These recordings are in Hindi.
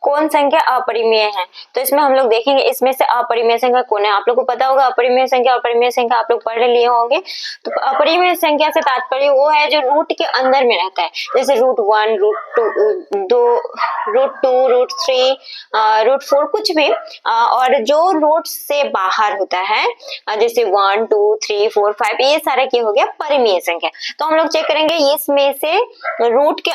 कौन संख्या अपरिमेय है। तो इसमें हम लोग देखेंगे इसमें से अपरिमेय संख्या कौन है। आप लोग को पता होगा अपरिमेय संख्या और परिमेय संख्या आप लोग पढ़ लिए होंगे। तो अपरिमेय संख्या से तात्पर्य वो है जो रूट के अंदर में रहता है, जैसे √1, √2, √3, √4 कुछ भी, और जो रूट से बाहर होता है जैसे 1, 2, 3, 4, 5 ये सारा क्या हो गया परिमेय संख्या। तो हम लोग चेक करेंगे इसमें से रूट के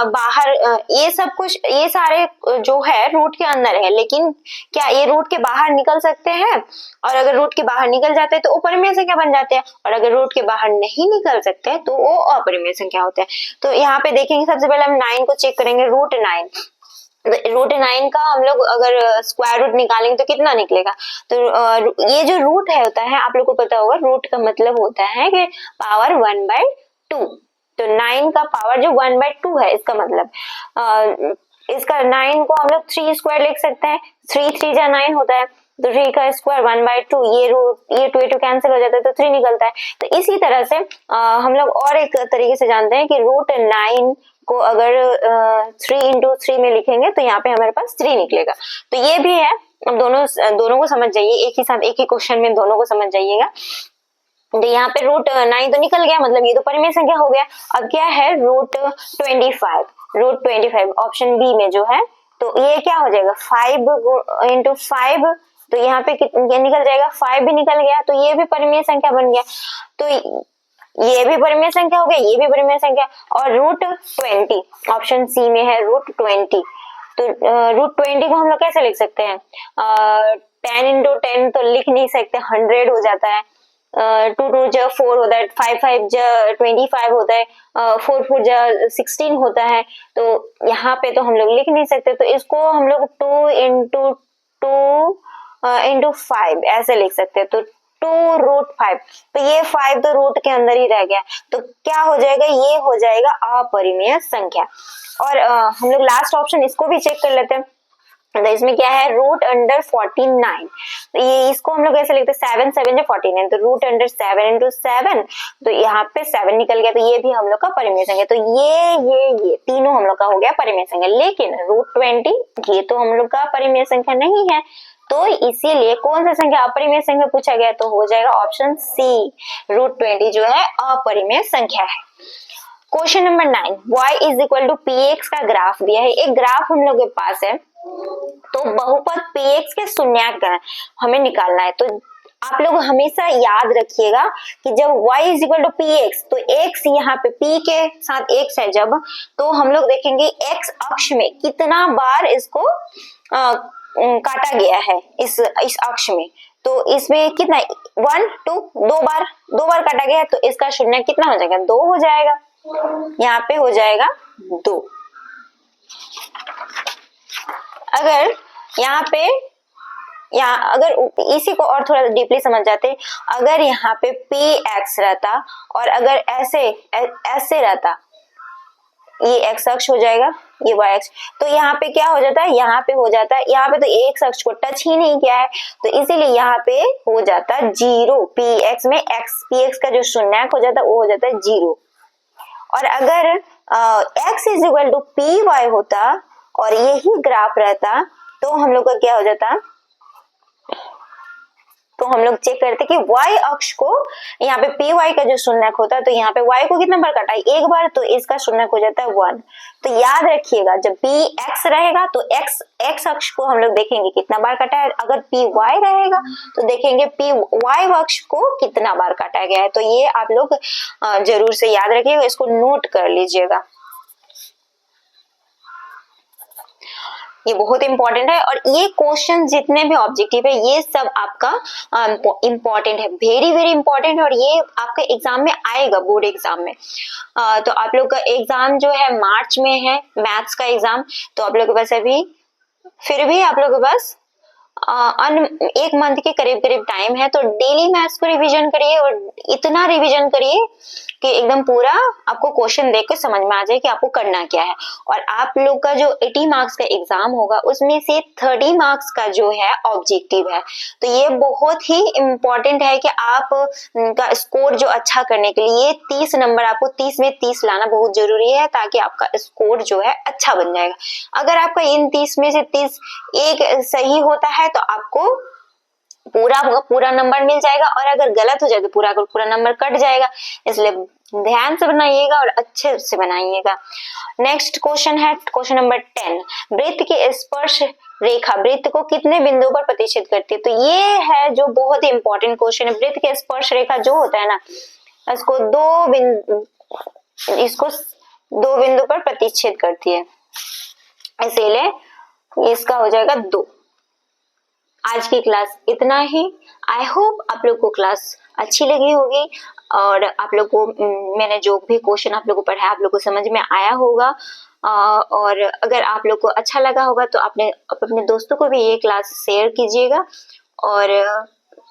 बाहर ये सब कुछ ये सारे जो है रूट के अंदर है, लेकिन क्या ये रूट के बाहर निकल सकते हैं? और अगर रूट के बाहर निकल जाते हैं तो वो परिमेय संख्या बन जाते हैं, और अगर रूट के बाहर नहीं निकल सकते तो वो अपरिमेय संख्या होते हैं। तो यहाँ पे देखेंगे सबसे पहले हम 9 को चेक करेंगे, √9। √9 का हम लोग अगर स्क्वायर रूट निकालेंगे तो कितना निकलेगा। तो ये जो रूट है होता है आप लोग को पता होगा रूट का मतलब होता है कि पावर 1/2। तो 9 का पावर जो 1/2 है इसका मतलब इसका 9 को हम लोग 3 स्क्वायर लिख सकते हैं, 3 3 जा 9 होता है, तो 3 का स्क्वायर 1/2, ये 2 कैंसिल हो जाता है तो 3 निकलता है। तो इसी तरह से हम लोग और एक तरीके से जानते हैं कि √9 को अगर 3 × 3 में लिखेंगे तो यहाँ पे हमारे पास 3 निकलेगा। तो ये भी है, अब दोनों को समझ जाइए, एक ही साथ एक ही क्वेश्चन में दोनों को समझ जाइएगा। तो यहाँ पे √9 तो निकल गया, मतलब ये तो परिमेय संख्या हो गया। अब क्या है √25 ऑप्शन बी में जो है, तो ये क्या हो जाएगा 5 × 5, तो यहाँ पे कितना निकल जाएगा 5 भी निकल गया, तो ये भी परिमेय संख्या बन गया। तो ये भी परिमेय संख्या हो गया, ये भी परिमेय संख्या। और √20 ऑप्शन सी में है √20, तो √20 को हम लोग कैसे लिख सकते हैं, 10 × 10 तो लिख नहीं सकते, 100 हो जाता है, 2 2 जा 4 होता है, 5 5 जा 25 होता है, 4 4 जा 16 होता है। तो यहाँ पे तो हम लोग लिख नहीं सकते, तो इसको हम लोग 2 × 2 × 5 ऐसे लिख सकते हैं, तो 2√5। तो ये 5 तो रूट के अंदर ही रह गया, तो क्या हो जाएगा, ये हो जाएगा अपरिमेय संख्या। और हम लोग लास्ट ऑप्शन इसको भी चेक कर लेते हैं। तो इसमें क्या है √49, तो ये इसको हम लोग ऐसे लिखते हैं 7 7 49, तो √7 × 7, तो यहाँ पे 7 निकल गया, तो ये भी हम लोग का परिमेय संख्या। तो ये तीनों हम लोग का हो गया परिमेय संख्या, लेकिन √20 ये तो हम लोग का परिमेय संख्या नहीं है, तो इसीलिए कौन सा संख्या अपरिमेय संख्या पूछा गया, तो हो जाएगा ऑप्शन सी, √20 जो है अपरिमेय संख्या है। क्वेश्चन नंबर 9, y = px का ग्राफ दिया है। एक ग्राफ हम लोग के पास है, तो बहुपद px के शून्यांक हमें निकालना है। तो आप लोग हमेशा याद रखिएगा कि जब y = px, तो x यहाँ पे p के साथ x है जब, तो हम लोग देखेंगे x अक्ष में कितना बार इसको काटा गया है, इस अक्ष में। तो इसमें कितना 1 2 दो बार काटा गया है, तो इसका शून्यांक कितना हो जाएगा 2 हो जाएगा, यहाँ पे हो जाएगा 2। अगर यहाँ पे अगर इसी को और थोड़ा डीपली समझ जाते, अगर यहाँ पे px रहता और अगर ऐसे रहता, ये x अक्ष हो जाएगा, ये y अक्ष, तो यहाँ पे क्या हो जाता है, यहाँ पे हो जाता है, यहाँ पे तो x अक्ष को टच ही नहीं किया है, तो इसीलिए यहाँ पे हो जाता है 0, px में px का जो शून्यांक हो जाता है वो हो जाता है 0। और अगर x = py होता और यही ग्राफ रहता, तो हम लोग का क्या हो जाता, तो हम लोग चेक करते कि y अक्ष को यहाँ पे py का जो शून्यांक होता है, तो यहाँ पे y को कितना बार काटा है, एक बार, तो इसका शून्यांक हो जाता है 1। तो याद रखिएगा जब px रहेगा तो x अक्ष को हम लोग देखेंगे कितना बार काटा है, अगर py रहेगा तो देखेंगे py अक्ष को कितना बार काटा गया है। तो ये आप लोग जरूर से याद रखिएगा, इसको नोट कर लीजिएगा, ये बहुत इंपॉर्टेंट है। और ये क्वेश्चन जितने भी ऑब्जेक्टिव है ये सब आपका इंपॉर्टेंट है, वेरी वेरी इंपॉर्टेंट है, और ये आपके एग्जाम में आएगा, बोर्ड एग्जाम में। तो आप लोग का एग्जाम जो है मार्च में है, मैथ्स का एग्जाम, तो आप लोग के पास अभी फिर भी आप लोग के पास एक मंथ के करीब करीब टाइम है, तो डेली मैथ्स को रिवीजन करिए और इतना रिवीजन करिए कि एकदम पूरा आपको क्वेश्चन देख के समझ में आ जाए कि आपको करना क्या है। और आप लोग का जो 80 मार्क्स का एग्जाम होगा उसमें से 30 मार्क्स का जो है ऑब्जेक्टिव है, तो ये बहुत ही इम्पोर्टेंट है कि आप का स्कोर जो अच्छा करने के लिए 30 नंबर आपको 30 में 30 लाना बहुत जरूरी है, ताकि आपका स्कोर जो है अच्छा बन जाएगा। अगर आपका इन 30 में से 30 एक सही होता है तो आपको पूरा नंबर मिल जाएगा, और अगर गलत हो जाए तो पूरा नंबर कट जाएगा। इसलिए ध्यान से बनाइएगा और अच्छे से बनाइएगा। नेक्स्ट क्वेश्चन है क्वेश्चन नंबर 10, वृत्त की स्पर्श रेखा वृत्त को कितने बिंदुओं पर प्रतिच्छेद करती है? तो ये है जो बहुत ही इंपॉर्टेंट क्वेश्चन है। वृत्त की स्पर्श रेखा जो होता है ना, इसको दो बिंदु पर प्रतिच्छेद करती है, इसीलिए इसका हो जाएगा 2। आज की क्लास इतना ही। आई होप आप लोग को क्लास अच्छी लगी होगी और आप लोग को मैंने जो भी क्वेश्चन आप लोग को पढ़ाया आप लोग को समझ में आया होगा। और अगर आप लोग को अच्छा लगा होगा तो अपने दोस्तों को भी ये क्लास शेयर कीजिएगा और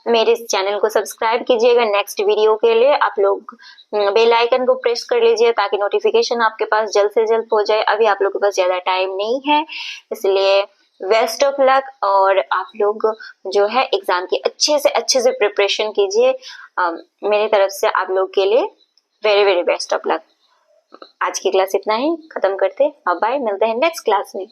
मेरे इस चैनल को सब्सक्राइब कीजिएगा। नेक्स्ट वीडियो के लिए आप लोग बेल आइकन को प्रेस कर लीजिए ताकि नोटिफिकेशन आपके पास जल्द से जल्द हो जाए। अभी आप लोग के पास ज्यादा टाइम नहीं है, इसलिए बेस्ट ऑफ लक। और आप लोग जो है एग्जाम की अच्छे से प्रिपरेशन कीजिए। मेरी तरफ से आप लोग के लिए very very best of luck. आज की क्लास इतना ही, खत्म करते, बाय बाय, मिलते हैं नेक्स्ट क्लास में।